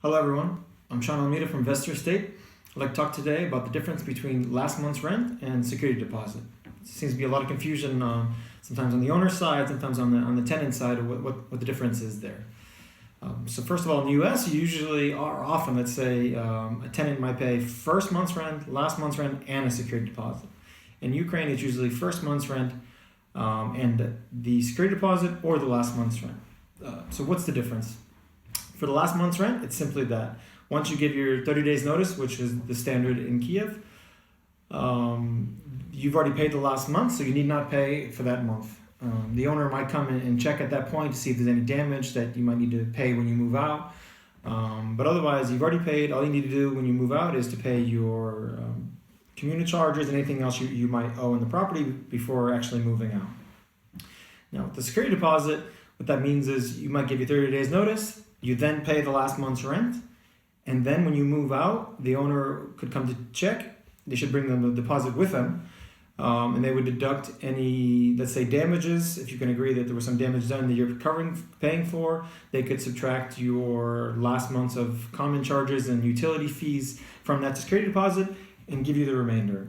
Hello everyone, I'm Almeida from Vestor.Estate. I'd like to talk today about the difference between last month's rent and security deposit. There seems to be a lot of confusion sometimes on the owner's side, sometimes on the tenant side of what the difference is there. So first of all, in the US, you usually are often, let's say, a tenant might pay first month's rent, last month's rent, and a security deposit. In Ukraine, it's usually first month's rent and the security deposit or the last month's rent. So what's the difference? For the last month's rent, it's simply that once you give your 30 days notice, which is the standard in Kyiv, you've already paid the last month, so you need not pay for that month. The owner might come in and check at that point to see if there's any damage that you might need to pay when you move out. But otherwise, you've already paid. All you need to do when you move out is to pay your community charges and anything else you might owe in the property before actually moving out. Now, with the security deposit, what that means is you might give you 30 days notice. You then pay the last month's rent, and then when you move out, the owner could come to check. They should bring them the deposit with them, and they would deduct any, let's say, damages. If you can agree that there was some damage done that you're paying for, they could subtract your last months of common charges and utility fees from that security deposit and give you the remainder.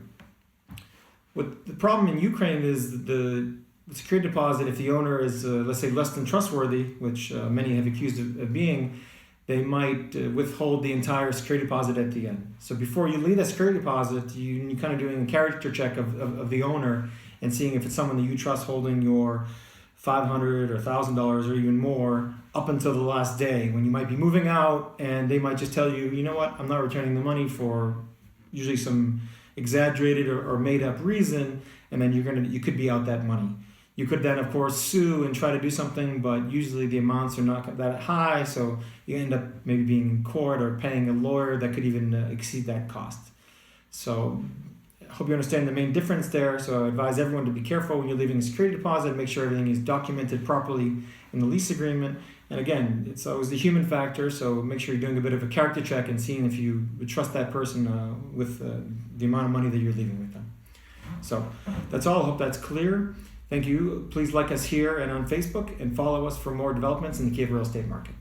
What the problem in Ukraine is the security deposit, if the owner is, let's say, less than trustworthy, which many have accused of being, they might withhold the entire security deposit at the end. So before you leave that security deposit, you're kind of doing a character check of the owner and seeing if it's someone that you trust holding your $500 or $1,000 or even more up until the last day when you might be moving out, and they might just tell you, you know what, I'm not returning the money for usually some exaggerated or made up reason, and then you could be out that money. You could then, of course, sue and try to do something, but usually the amounts are not that high, so you end up maybe being in court or paying a lawyer that could even exceed that cost. So I hope you understand the main difference there. So I advise everyone to be careful when you're leaving a security deposit, make sure everything is documented properly in the lease agreement. And again, it's always the human factor, so make sure you're doing a bit of a character check and seeing if you would trust that person with the amount of money that you're leaving with them. So that's all. I hope that's clear. Thank you. Please like us here and on Facebook and follow us for more developments in the Kyiv real estate market.